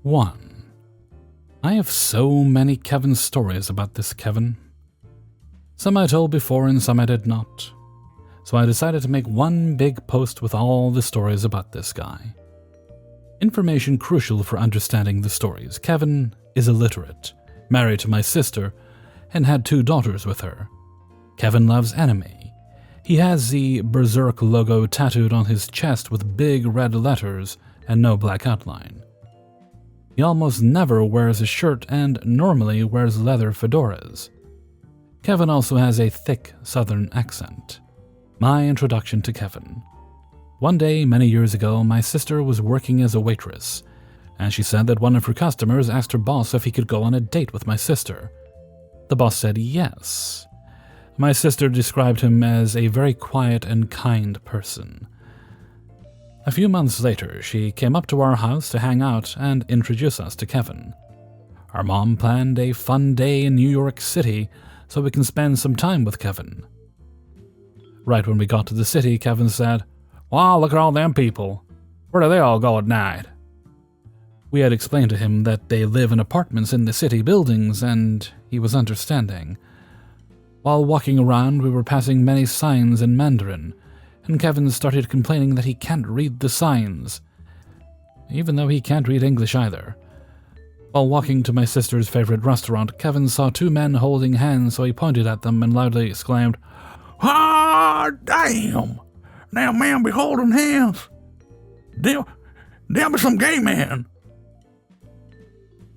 1. I have so many Kevin stories about this Kevin. Some I told before and some I did not. So I decided to make one big post with all the stories about this guy. Information crucial for understanding the stories. Kevin is illiterate, married to my sister, and had 2 daughters with her. Kevin loves anime. He has the Berserk logo tattooed on his chest with big red letters and no black outline. He almost never wears a shirt and normally wears leather fedoras. Kevin also has a thick southern accent. My introduction to Kevin. One day, many years ago, my sister was working as a waitress, and she said that one of her customers asked her boss if he could go on a date with my sister. The boss said yes. My sister described him as a very quiet and kind person. A few months later, she came up to our house to hang out and introduce us to Kevin. Our mom planned a fun day in New York City so we can spend some time with Kevin. Right when we got to the city, Kevin said, "Wow, look at all them people. Where do they all go at night?" We had explained to him that they live in apartments in the city buildings, and he was understanding. While walking around, we were passing many signs in Mandarin, and Kevin started complaining that he can't read the signs, even though he can't read English either. While walking to my sister's favorite restaurant, Kevin saw 2 men holding hands, so he pointed at them and loudly exclaimed, "Ah, damn! Now man be holding hands. They'll be some gay man."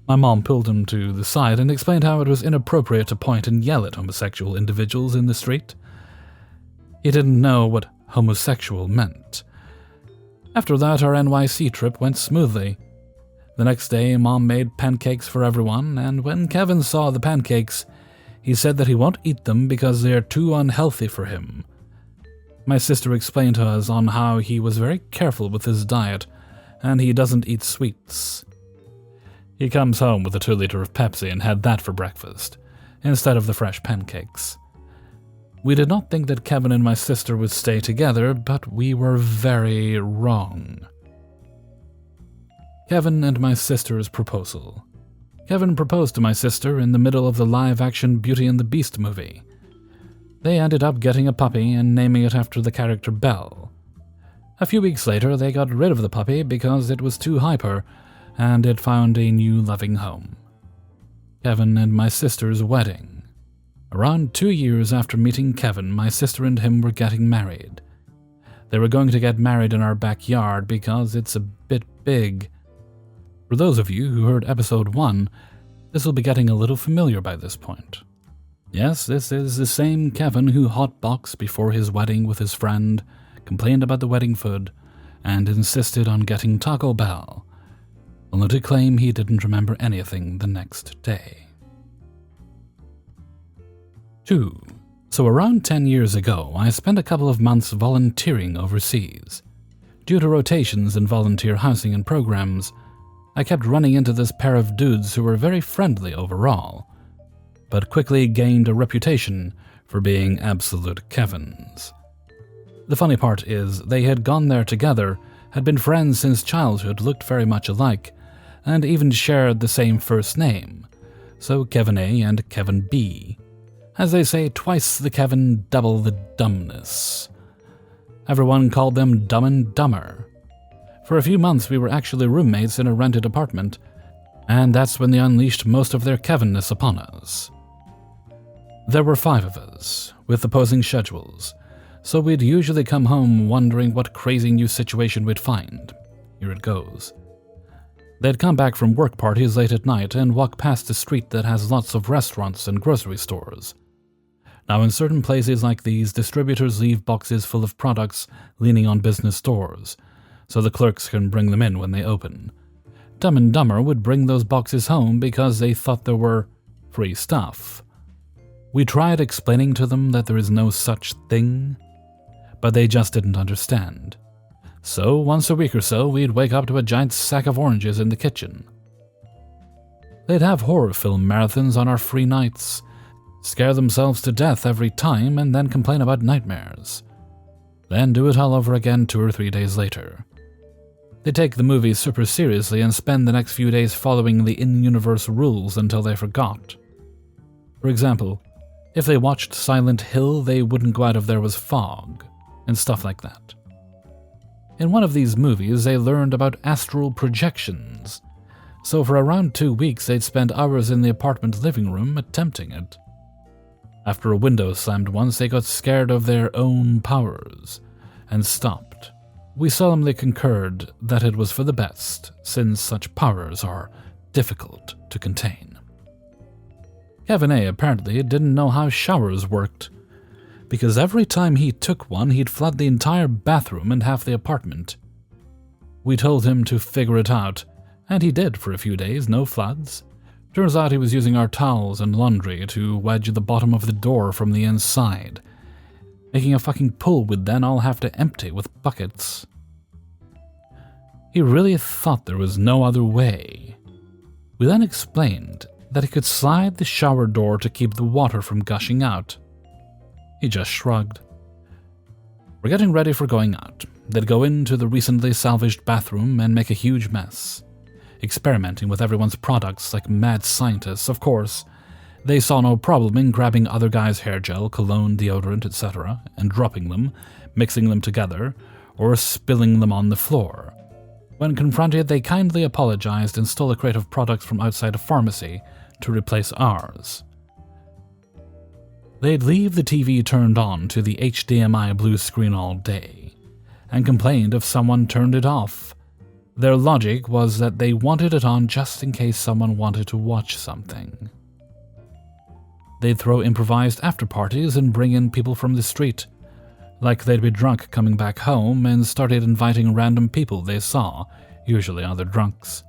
My mom pulled him to the side and explained how it was inappropriate to point and yell at homosexual individuals in the street. He didn't know what homosexual meant. After that, our NYC trip went smoothly. The next day, Mom made pancakes for everyone, and when Kevin saw the pancakes, he said that he won't eat them because they are too unhealthy for him. My sister explained to us on how he was very careful with his diet, and he doesn't eat sweets. He comes home with a 2-liter of Pepsi and had that for breakfast, instead of the fresh pancakes. We did not think that Kevin and my sister would stay together, but we were very wrong. Kevin and my sister's proposal. Kevin proposed to my sister in the middle of the live-action Beauty and the Beast movie. They ended up getting a puppy and naming it after the character Belle. A few weeks later, they got rid of the puppy because it was too hyper, and it found a new loving home. Kevin and my sister's wedding. Around 2 years after meeting Kevin, my sister and him were getting married. They were going to get married in our backyard because it's a bit big. For those of you who heard episode 1, this will be getting a little familiar by this point. Yes, this is the same Kevin who hotboxed before his wedding with his friend, complained about the wedding food, and insisted on getting Taco Bell, only to claim he didn't remember anything the next day. 2. So around 10 years ago, I spent a couple of months volunteering overseas. Due to rotations in volunteer housing and programs, I kept running into this pair of dudes who were very friendly overall, but quickly gained a reputation for being absolute Kevins. The funny part is, they had gone there together, had been friends since childhood, looked very much alike, and even shared the same first name, so Kevin A and Kevin B. As they say, twice the Kevin, double the dumbness. Everyone called them Dumb and Dumber. For a few months we were actually roommates in a rented apartment, and that's when they unleashed most of their Kevinness upon us. There were 5 of us, with opposing schedules, so we'd usually come home wondering what crazy new situation we'd find. Here it goes. They'd come back from work parties late at night and walk past a street that has lots of restaurants and grocery stores. Now, in certain places like these, distributors leave boxes full of products leaning on business doors, so the clerks can bring them in when they open. Dumb and Dumber would bring those boxes home because they thought there were free stuff. We tried explaining to them that there is no such thing, but they just didn't understand. So once a week or so, we'd wake up to a giant sack of oranges in the kitchen. They'd have horror film marathons on our free nights, scare themselves to death every time, and then complain about nightmares. Then do it all over again 2 or 3 days later. They take the movie super seriously and spend the next few days following the in-universe rules until they forgot. For example, if they watched Silent Hill, they wouldn't go out if there was fog, and stuff like that. In one of these movies, they learned about astral projections, so for around 2 weeks they'd spend hours in the apartment living room attempting it. After a window slammed once, they got scared of their own powers, and stopped. We solemnly concurred that it was for the best, since such powers are difficult to contain. Kevin A. apparently didn't know how showers worked, because every time he took one, he'd flood the entire bathroom and half the apartment. We told him to figure it out, and he did for a few days, no floods. Turns out he was using our towels and laundry to wedge the bottom of the door from the inside, making a fucking pool we'd then all have to empty with buckets. He really thought there was no other way. We then explained that he could slide the shower door to keep the water from gushing out. He just shrugged. We're getting ready for going out. They'd go into the recently salvaged bathroom and make a huge mess, experimenting with everyone's products like mad scientists. Of course, they saw no problem in grabbing other guys' hair gel, cologne, deodorant, etc., and dropping them, mixing them together, or spilling them on the floor. When confronted, they kindly apologized and stole a crate of products from outside a pharmacy to replace ours. They'd leave the TV turned on to the HDMI blue screen all day, and complained if someone turned it off. Their logic was that they wanted it on just in case someone wanted to watch something. They'd throw improvised after-parties and bring in people from the street, like they'd be drunk coming back home, and started inviting random people they saw, usually other drunks.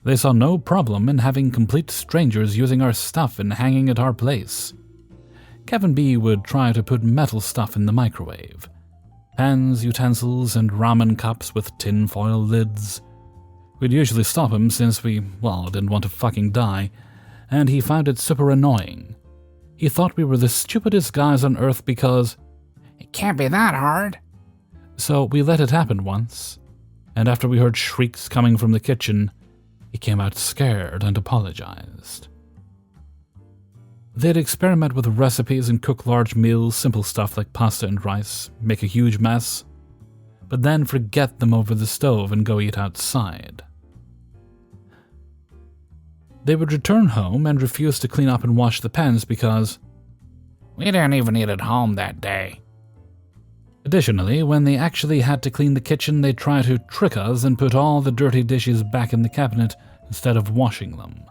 They saw no problem in having complete strangers using our stuff and hanging at our place. Kevin B. would try to put metal stuff in the microwave. Pans, utensils, and ramen cups with tin-foil lids. We'd usually stop him since we, didn't want to fucking die, and he found it super annoying. He thought we were the stupidest guys on earth because it can't be that hard. So we let it happen once, and after we heard shrieks coming from the kitchen, he came out scared and apologized. They'd experiment with recipes and cook large meals, simple stuff like pasta and rice, make a huge mess, but then forget them over the stove and go eat outside. They would return home and refuse to clean up and wash the pans because we didn't even eat at home that day. Additionally, when they actually had to clean the kitchen, they'd try to trick us and put all the dirty dishes back in the cabinet instead of washing them.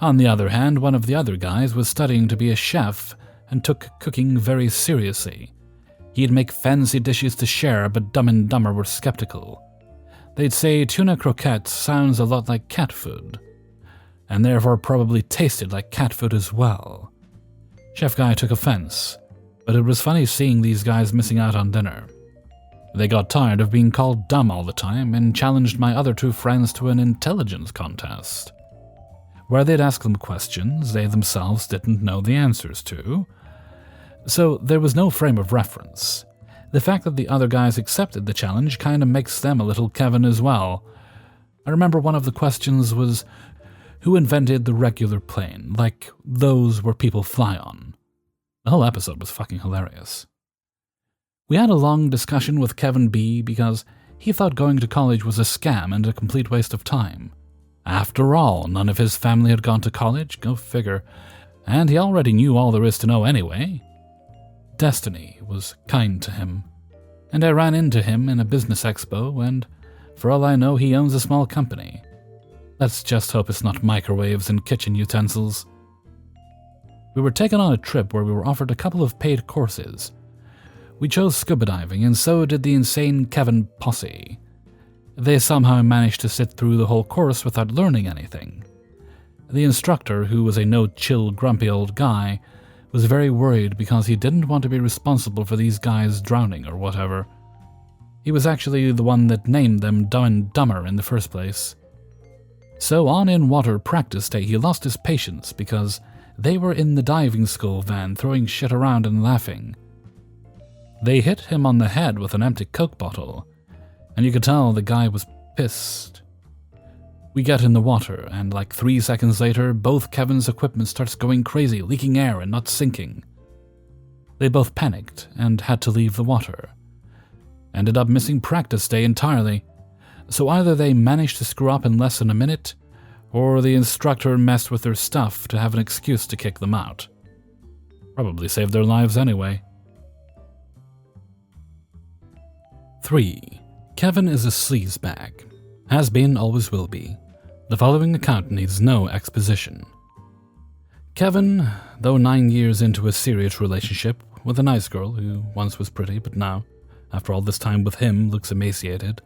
On the other hand, one of the other guys was studying to be a chef and took cooking very seriously. He'd make fancy dishes to share, but Dumb and Dumber were skeptical. They'd say tuna croquettes sounds a lot like cat food, and therefore probably tasted like cat food as well. Chef Guy took offense, but it was funny seeing these guys missing out on dinner. They got tired of being called dumb all the time and challenged my other two friends to an intelligence contest, where they'd ask them questions they themselves didn't know the answers to. So there was no frame of reference. The fact that the other guys accepted the challenge kinda makes them a little Kevin as well. I remember one of the questions was, who invented the regular plane, like those where people fly on? The whole episode was fucking hilarious. We had a long discussion with Kevin B because he thought going to college was a scam and a complete waste of time. After all, none of his family had gone to college, go figure, and he already knew all there is to know anyway. Destiny was kind to him, and I ran into him in a business expo, and for all I know, he owns a small company. Let's just hope it's not microwaves and kitchen utensils. We were taken on a trip where we were offered a couple of paid courses. We chose scuba diving, and so did the insane Kevin posse. They somehow managed to sit through the whole course without learning anything. The instructor, who was a no-chill, grumpy old guy, was very worried because he didn't want to be responsible for these guys drowning or whatever. He was actually the one that named them Dumb and Dumber in the first place. So on in-water practice day, he lost his patience because they were in the diving school van throwing shit around and laughing. They hit him on the head with an empty Coke bottle, and you could tell the guy was pissed. We get in the water, and like 3 seconds later, both Kevin's equipment starts going crazy, leaking air and not sinking. They both panicked and had to leave the water. Ended up missing practice day entirely, so either they managed to screw up in less than a minute, or the instructor messed with their stuff to have an excuse to kick them out. Probably saved their lives anyway. 3. Kevin is a sleazebag. Has been, always will be. The following account needs no exposition. Kevin, though 9 years into a serious relationship with a nice girl who once was pretty but now, after all this time with him, looks emaciated,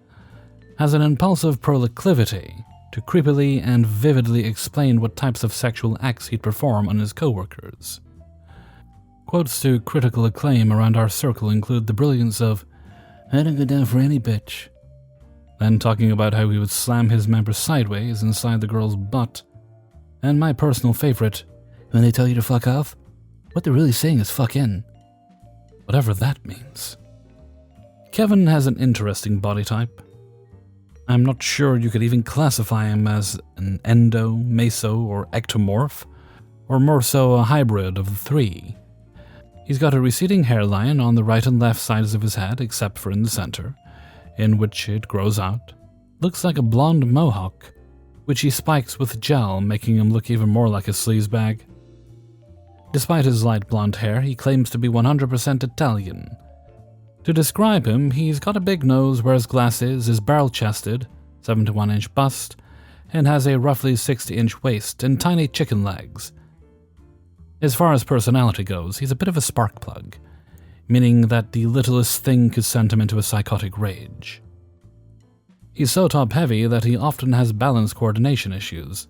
has an impulsive proclivity to creepily and vividly explain what types of sexual acts he'd perform on his coworkers. Quotes to critical acclaim around our circle include the brilliance of, "I don't go down for any bitch," then talking about how he would slam his member sideways inside the girl's butt, and my personal favorite, "When they tell you to fuck off, what they're really saying is fuck in." Whatever that means. Kevin has an interesting body type. I'm not sure you could even classify him as an endo, meso, or ectomorph, or more so a hybrid of the three. He's got a receding hairline on the right and left sides of his head, except for in the center, in which it grows out. Looks like a blonde mohawk, which he spikes with gel, making him look even more like a sleazebag. Despite his light blonde hair, he claims to be 100% Italian. To describe him, he's got a big nose, wears glasses, is barrel-chested, 71-inch bust, and has a roughly 60-inch waist and tiny chicken legs. As far as personality goes, he's a bit of a spark plug, meaning that the littlest thing could send him into a psychotic rage. He's so top-heavy that he often has balance coordination issues,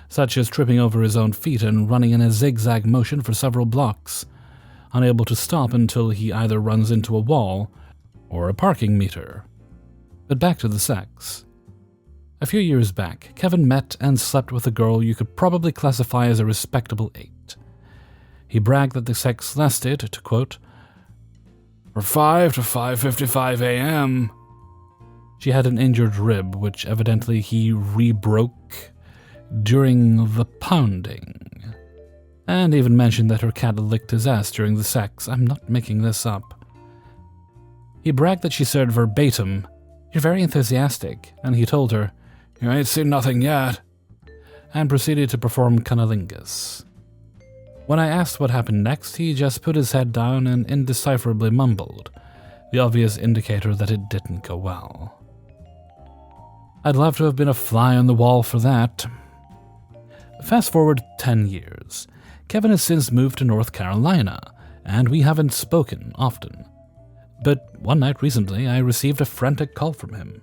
such as tripping over his own feet and running in a zigzag motion for several blocks, unable to stop until he either runs into a wall or a parking meter. But back to the sex. A few years back, Kevin met and slept with a girl you could probably classify as a respectable 8. He bragged that the sex lasted, to quote, "for 5 to 5:55 a.m. She had an injured rib, which evidently he re-broke during the pounding, and even mentioned that her cat licked his ass during the sex. I'm not making this up. He bragged that she said verbatim, "You're very enthusiastic," and he told her, "You ain't seen nothing yet," and proceeded to perform cunnilingus. When I asked what happened next, he just put his head down and indecipherably mumbled, the obvious indicator that it didn't go well. I'd love to have been a fly on the wall for that. Fast forward 10 years. Kevin has since moved to North Carolina, and we haven't spoken often. But one night recently, I received a frantic call from him.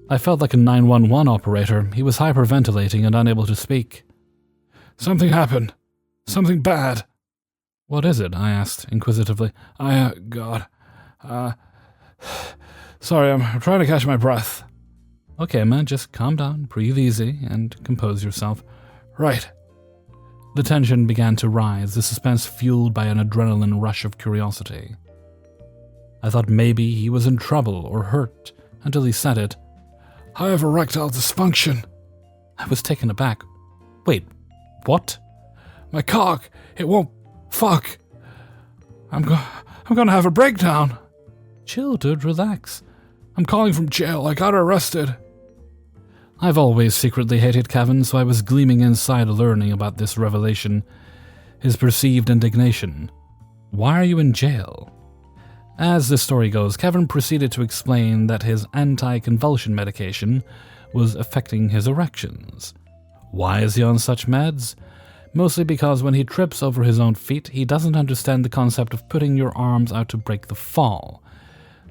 I felt like a 911 operator. He was hyperventilating and unable to speak. "Something happened. Something bad." "What is it?" I asked, inquisitively. Sorry, I'm trying to catch my breath." "Okay, man, just calm down, breathe easy, and compose yourself." "Right." The tension began to rise, the suspense fueled by an adrenaline rush of curiosity. I thought maybe he was in trouble or hurt, until he said it. "I have erectile dysfunction." I was taken aback. "Wait, what?" "My cock, it won't fuck. I'm gonna have a breakdown." "Chill, dude, relax. I'm calling from jail. I got arrested." I've always secretly hated Kevin, so I was gleaming inside learning about this revelation, his perceived indignation. "Why are you in jail?" As the story goes, Kevin proceeded to explain that his anti-convulsion medication was affecting his erections. Why is he on such meds? Mostly because when he trips over his own feet, he doesn't understand the concept of putting your arms out to break the fall,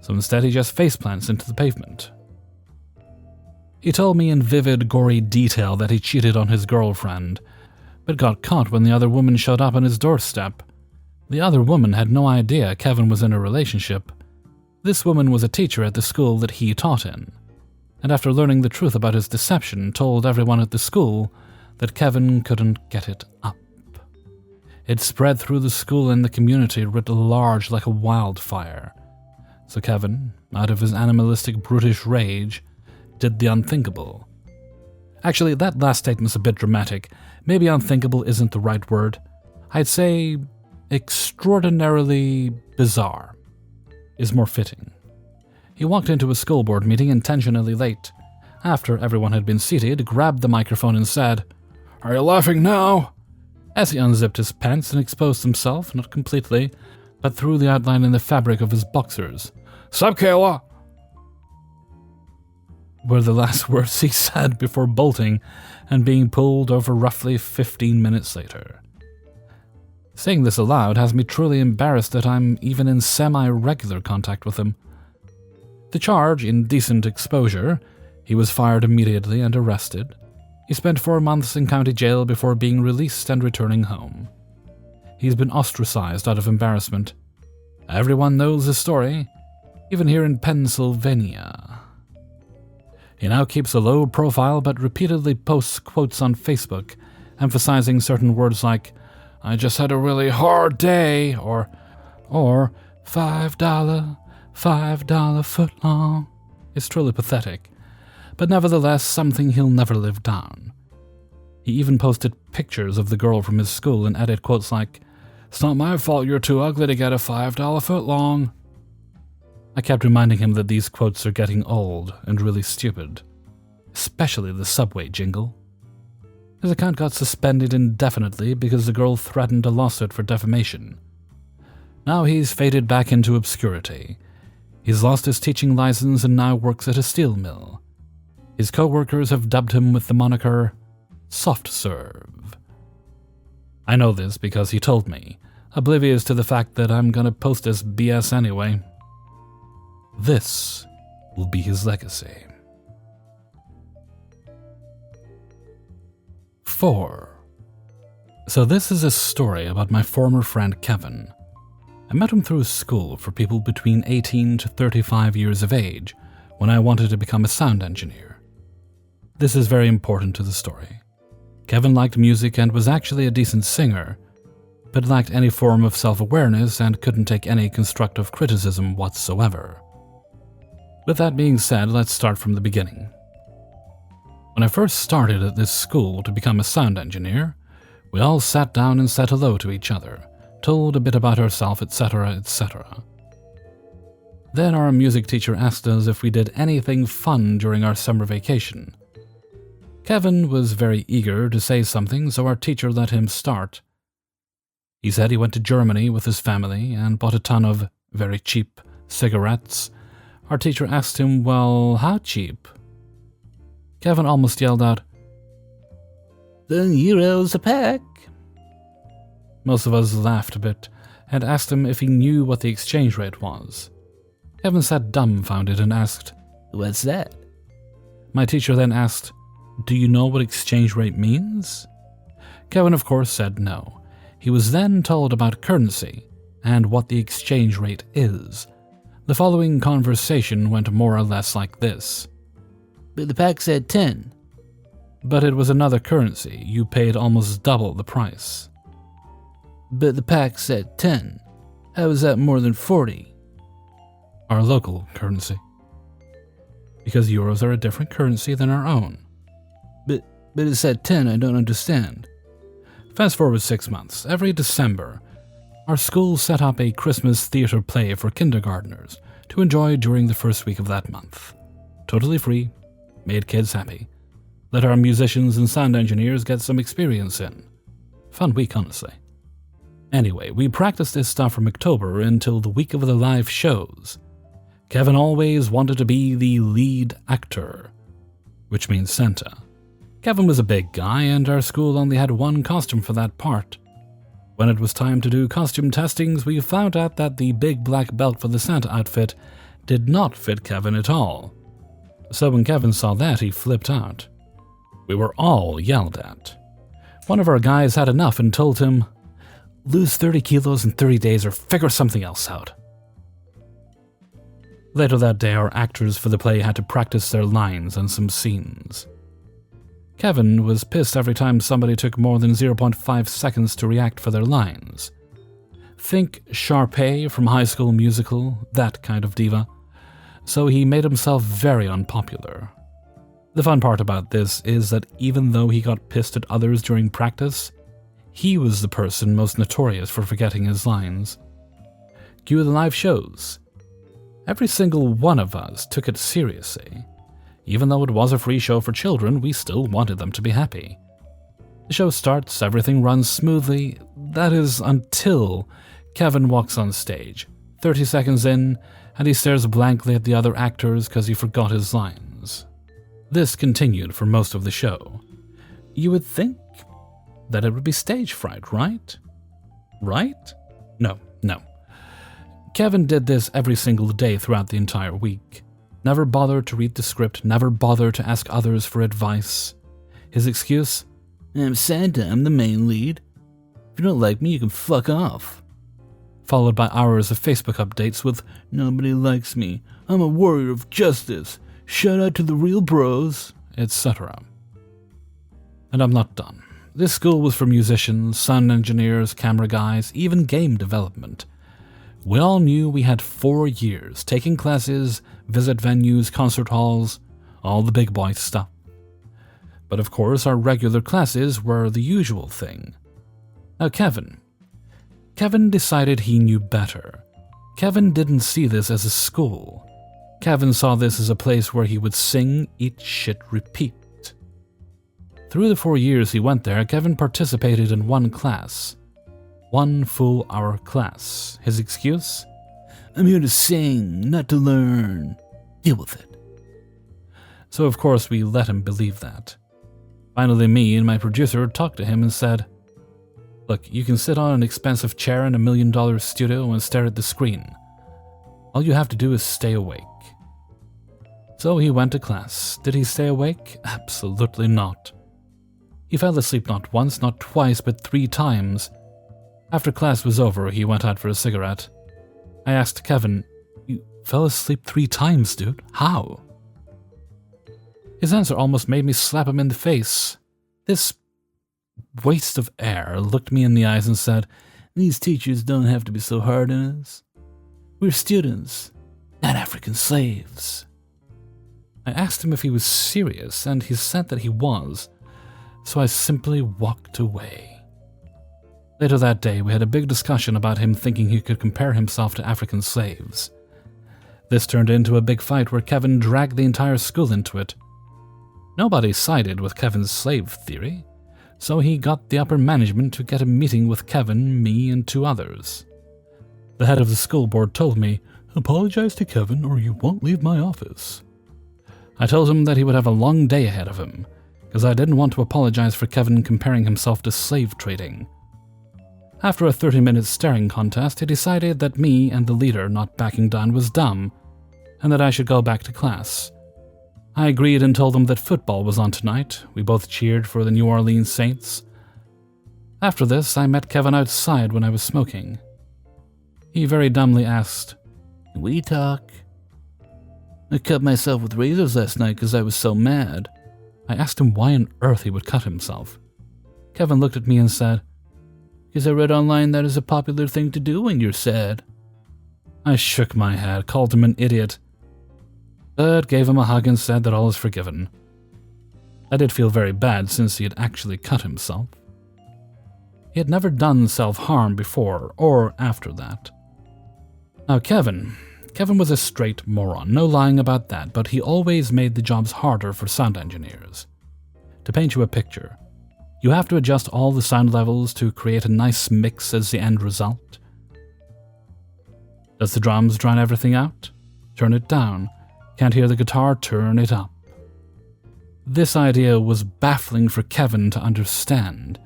so instead he just faceplants into the pavement. He told me in vivid, gory detail that he cheated on his girlfriend, but got caught when the other woman showed up on his doorstep. The other woman had no idea Kevin was in a relationship. This woman was a teacher at the school that he taught in, and after learning the truth about his deception, told everyone at the school that Kevin couldn't get it up. It spread through the school and the community writ large like a wildfire. So Kevin, out of his animalistic brutish rage, did the unthinkable. Actually, that last statement's a bit dramatic. Maybe unthinkable isn't the right word. I'd say extraordinarily bizarre is more fitting. He walked into a school board meeting intentionally late. After everyone had been seated, grabbed the microphone and said, "Are you laughing now?" As he unzipped his pants and exposed himself, not completely, but through the outline in the fabric of his boxers. "Sup, Kayla?" were the last words he said before bolting and being pulled over roughly 15 minutes later. Saying this aloud has me truly embarrassed that I'm even in semi-regular contact with him. The charge, indecent exposure, he was fired immediately and arrested. He spent 4 months in county jail before being released and returning home. He's been ostracized out of embarrassment. Everyone knows his story, even here in Pennsylvania. He now keeps a low profile but repeatedly posts quotes on Facebook, emphasizing certain words like, "I just had a really hard day," or $5 footlong. It's truly pathetic, but nevertheless something he'll never live down. He even posted pictures of the girl from his school and added quotes like, "It's not my fault you're too ugly to get a $5 footlong." I kept reminding him that these quotes are getting old and really stupid, especially the subway jingle. His account got suspended indefinitely because the girl threatened a lawsuit for defamation. Now he's faded back into obscurity. He's lost his teaching license and now works at a steel mill. His co-workers have dubbed him with the moniker Soft Serve. I know this because he told me, oblivious to the fact that I'm gonna post this BS anyway. This will be his legacy. 4. So this is a story about my former friend Kevin. I met him through school for people between 18 to 35 years of age when I wanted to become a sound engineer. This is very important to the story. Kevin liked music and was actually a decent singer, but lacked any form of self-awareness and couldn't take any constructive criticism whatsoever. With that being said, let's start from the beginning. When I first started at this school to become a sound engineer, we all sat down and said hello to each other, told a bit about ourselves, etc., etc. Then our music teacher asked us if we did anything fun during our summer vacation. Kevin was very eager to say something, so our teacher let him start. He said he went to Germany with his family and bought a ton of very cheap cigarettes. Our teacher asked him, well, how cheap? Kevin almost yelled out, €10 a pack. Most of us laughed a bit and asked him if he knew what the exchange rate was. Kevin sat dumbfounded and asked, "What's that?" My teacher then asked, "Do you know what exchange rate means?" Kevin, of course, said no. He was then told about currency and what the exchange rate is. The following conversation went more or less like this. "But the pack said 10. "But it was another currency. You paid almost double the price." "But the pack said 10. How is that more than 40? "Our local currency. Because euros are a different currency than our own." But it said 10, I don't understand." Fast forward 6 months. Every December, our school set up a Christmas theater play for kindergartners to enjoy during the first week of that month. Totally free, made kids happy. Let our musicians and sound engineers get some experience in. Fun week, honestly. Anyway, we practiced this stuff from October until the week of the live shows. Kevin always wanted to be the lead actor, which means Santa. Kevin was a big guy, and our school only had one costume for that part. When it was time to do costume testings, we found out that the big black belt for the Santa outfit did not fit Kevin at all. So when Kevin saw that, he flipped out. We were all yelled at. One of our guys had enough and told him, "Lose 30 kilos in 30 days or figure something else out." Later that day, our actors for the play had to practice their lines and some scenes. Kevin was pissed every time somebody took more than 0.5 seconds to react for their lines. Think Sharpay from High School Musical, that kind of diva. So he made himself very unpopular. The fun part about this is that even though he got pissed at others during practice, he was the person most notorious for forgetting his lines. Cue the live shows. Every single one of us took it seriously. Even though it was a free show for children, we still wanted them to be happy. The show starts, everything runs smoothly, that is until Kevin walks on stage. 30 seconds in, and he stares blankly at the other actors because he forgot his lines. This continued for most of the show. You would think that it would be stage fright, right? Right? No. Kevin did this every single day throughout the entire week. Never bothered to read the script, never bothered to ask others for advice. His excuse? I'm Santa, I'm the main lead. If you don't like me, you can fuck off. Followed by hours of Facebook updates with, nobody likes me, I'm a warrior of justice, shout out to the real bros, etc. And I'm not done. This school was for musicians, sound engineers, camera guys, even game development. We all knew we had 4 years, taking classes, visit venues, concert halls, all the big boy stuff. But of course, our regular classes were the usual thing. Now Kevin decided he knew better. Kevin didn't see this as a school. Kevin saw this as a place where he would sing, eat shit, repeat. Through the 4 years he went there, Kevin participated in one class. 1 full hour class. His excuse? I'm here to sing, not to learn. Deal with it. So of course we let him believe that. Finally me and my producer talked to him and said, look, you can sit on an expensive chair in $1 million studio and stare at the screen. All you have to do is stay awake. So he went to class. Did he stay awake? Absolutely not. He fell asleep not once, not twice, but 3 times. After class was over, he went out for a cigarette. I asked Kevin, you fell asleep 3 times, dude? How? His answer almost made me slap him in the face. This waste of air looked me in the eyes and said, these teachers don't have to be so hard on us. We're students, not African slaves. I asked him if he was serious, and he said that he was, so I simply walked away. Later that day, we had a big discussion about him thinking he could compare himself to African slaves. This turned into a big fight where Kevin dragged the entire school into it. Nobody sided with Kevin's slave theory, so he got the upper management to get a meeting with Kevin, me, and 2 others. The head of the school board told me, apologize to Kevin or you won't leave my office. I told him that he would have a long day ahead of him, because I didn't want to apologize for Kevin comparing himself to slave trading. After a 30-minute staring contest, he decided that me and the leader not backing down was dumb, and that I should go back to class. I agreed and told him that football was on tonight. We both cheered for the New Orleans Saints. After this, I met Kevin outside when I was smoking. He very dumbly asked, "Can we talk?" "I cut myself with razors last night because I was so mad." I asked him why on earth he would cut himself. Kevin looked at me and said, "Because I read online that is a popular thing to do when you're sad." I shook my head, called him an idiot, but gave him a hug and said that all is forgiven. I did feel very bad since he had actually cut himself. He had never done self-harm before or after that. Now Kevin was a straight moron, no lying about that, but he always made the jobs harder for sound engineers. To paint you a picture, you have to adjust all the sound levels to create a nice mix as the end result. Does the drums drown everything out? Turn it down. Can't hear the guitar? Turn it up. This idea was baffling for Kevin to understand.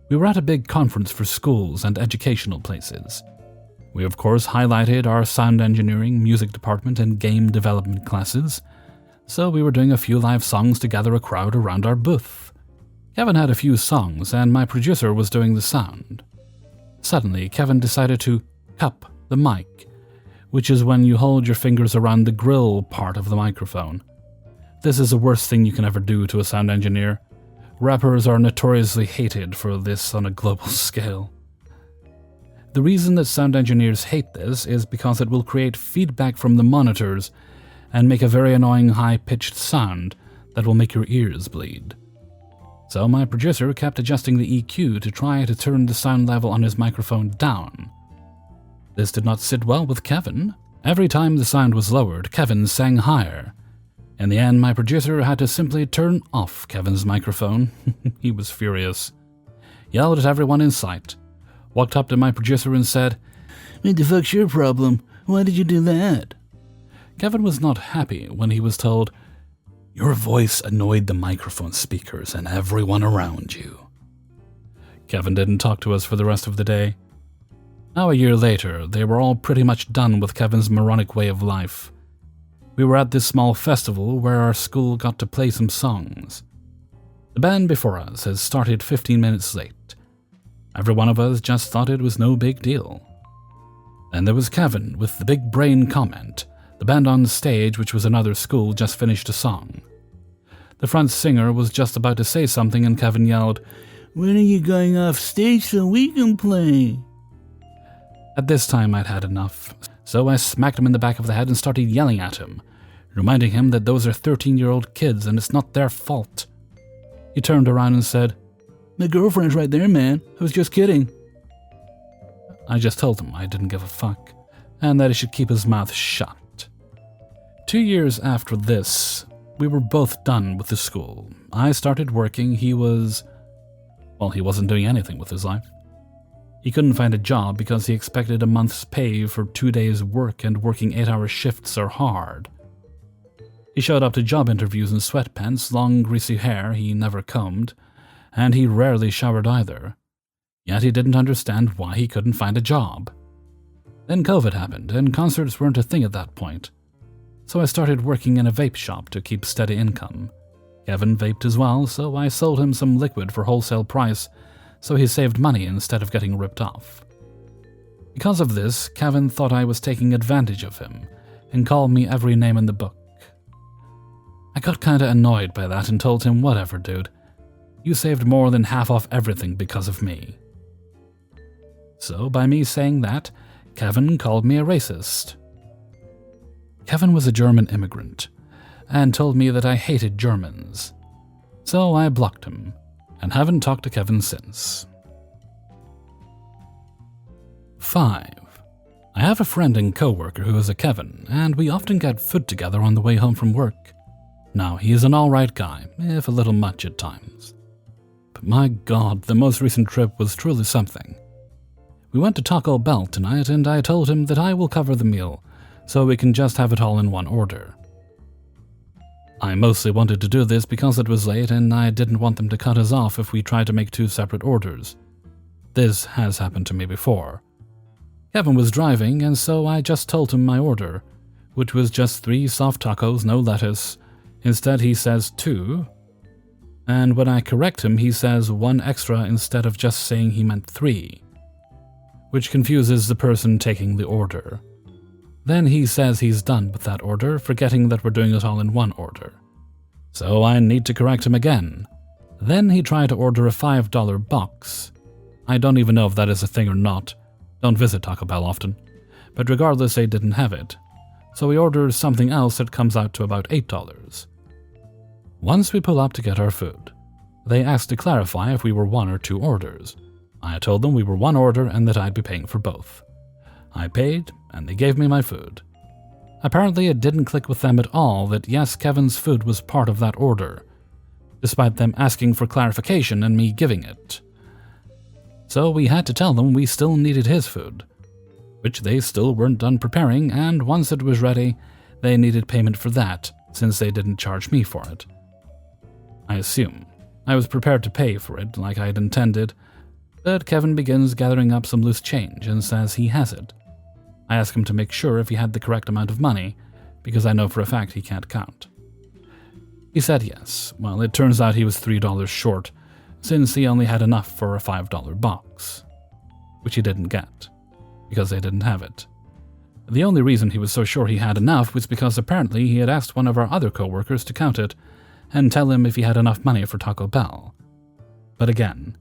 We were at a big conference for schools and educational places. We of course highlighted our sound engineering, music department, and game development classes, so we were doing a few live songs to gather a crowd around our booth. Kevin had a few songs, and my producer was doing the sound. Suddenly, Kevin decided to cup the mic, which is when you hold your fingers around the grill part of the microphone. This is the worst thing you can ever do to a sound engineer. Rappers are notoriously hated for this on a global scale. The reason that sound engineers hate this is because it will create feedback from the monitors and make a very annoying high-pitched sound that will make your ears bleed. So my producer kept adjusting the EQ to try to turn the sound level on his microphone down. This did not sit well with Kevin. Every time the sound was lowered, Kevin sang higher. In the end, my producer had to simply turn off Kevin's microphone. He was furious. Yelled at everyone in sight. Walked up to my producer and said, "What the fuck's your problem? Why did you do that?" Kevin was not happy when he was told, "Your voice annoyed the microphone speakers and everyone around you." Kevin didn't talk to us for the rest of the day. Now a year later, they were all pretty much done with Kevin's moronic way of life. We were at this small festival where our school got to play some songs. The band before us had started 15 minutes late. Every one of us just thought it was no big deal. Then there was Kevin with the big brain comment. The band on stage, which was another school, just finished a song. The front singer was just about to say something and Kevin yelled, "When are you going off stage so we can play?" At this time I'd had enough, so I smacked him in the back of the head and started yelling at him, reminding him that those are 13-year-old kids and it's not their fault. He turned around and said, "My girlfriend's right there, man. I was just kidding." I just told him I didn't give a fuck, and that he should keep his mouth shut. 2 years after this, we were both done with the school. I started working. He wasn't doing anything with his life. He couldn't find a job because he expected a month's pay for 2 days' work, and working 8-hour shifts are hard. He showed up to job interviews in sweatpants, long greasy hair he never combed, and he rarely showered either. Yet he didn't understand why he couldn't find a job. Then COVID happened, and concerts weren't a thing at that point. So I started working in a vape shop to keep steady income. Kevin vaped as well, so I sold him some liquid for wholesale price, so he saved money instead of getting ripped off. Because of this, Kevin thought I was taking advantage of him and called me every name in the book. I got kinda annoyed by that and told him, "Whatever, dude. You saved more than half off everything because of me." So by me saying that, Kevin called me a racist. Kevin was a German immigrant and told me that I hated Germans. So I blocked him and haven't talked to Kevin since. 5. I have a friend and co-worker who is a Kevin, and we often get food together on the way home from work. Now, he is an alright guy, if a little much at times. But my god, the most recent trip was truly something. We went to Taco Bell tonight, and I told him that I will cover the meal, so we can just have it all in one order. I mostly wanted to do this because it was late and I didn't want them to cut us off if we tried to make 2 separate orders. This has happened to me before. Kevin was driving, and so I just told him my order, which was just 3 soft tacos, no lettuce. Instead he says 2, and when I correct him he says 1 extra instead of just saying he meant 3, which confuses the person taking the order. Then he says he's done with that order, forgetting that we're doing it all in one order. So I need to correct him again. Then he tried to order a $5 box. I don't even know if that is a thing or not. Don't visit Taco Bell often. But regardless, they didn't have it. So we ordered something else that comes out to about $8. Once we pull up to get our food, they asked to clarify if we were 1 or 2 orders. I told them we were 1 order and that I'd be paying for both. I paid, and they gave me my food. Apparently it didn't click with them at all that yes, Kevin's food was part of that order, despite them asking for clarification and me giving it. So we had to tell them we still needed his food, which they still weren't done preparing, and once it was ready, they needed payment for that, since they didn't charge me for it. I assume I was prepared to pay for it like I had intended, but Kevin begins gathering up some loose change and says he has it. I ask him to make sure if he had the correct amount of money, because I know for a fact he can't count. He said yes. Well, it turns out he was $3 short, since he only had enough for a $5 box, which he didn't get, because they didn't have it. The only reason he was so sure he had enough was because apparently he had asked one of our other co-workers to count it and tell him if he had enough money for Taco Bell. But again,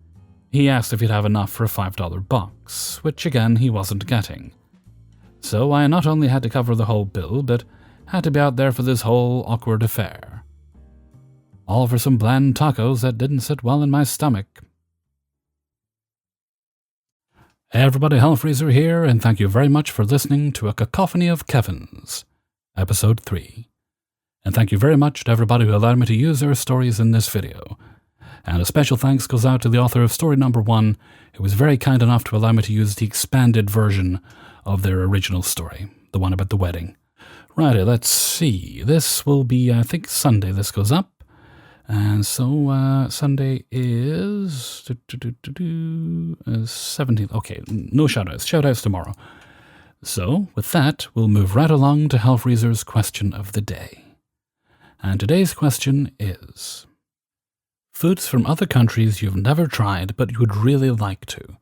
He asked if he'd have enough for a $5 box, which again he wasn't getting. So I not only had to cover the whole bill, but had to be out there for this whole awkward affair. All for some bland tacos that didn't sit well in my stomach. Hey everybody, Hellfreezer here, and thank you very much for listening to A Cacophony of Kevins, Episode 3. And thank you very much to everybody who allowed me to use their stories in this video. And a special thanks goes out to the author of story number 1, who was very kind enough to allow me to use the expanded version of their original story, the one about the wedding. Righty, let's see. This will be, I think, Sunday this goes up. And so Sunday is 17th. Okay, no shoutouts. Shoutouts tomorrow. So with that, we'll move right along to Hellfreezer's question of the day. And today's question is: foods from other countries you've never tried but you would really like to.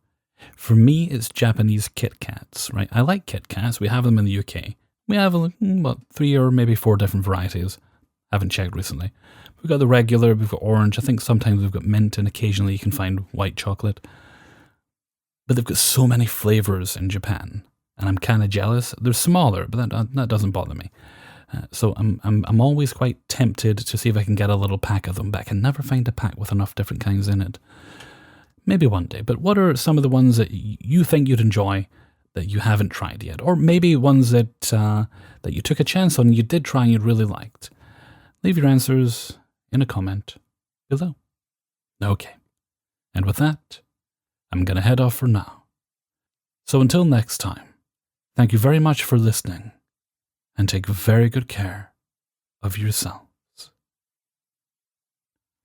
For me, it's Japanese Kit Kats, right? I like Kit Kats. We have them in the UK. We have about 3 or maybe 4 different varieties. Haven't checked recently. We've got the regular, we've got orange, I think sometimes we've got mint, and occasionally you can find white chocolate. But they've got so many flavors in Japan, and I'm kind of jealous. They're smaller, but that doesn't bother me. So I'm always quite tempted to see if I can get a little pack of them, but I can never find a pack with enough different kinds in it. Maybe one day, but what are some of the ones that you think you'd enjoy that you haven't tried yet? Or maybe ones that you took a chance on and you did try and you really liked? Leave your answers in a comment below. Okay, and with that, I'm going to head off for now. So until next time, thank you very much for listening, and take very good care of yourself.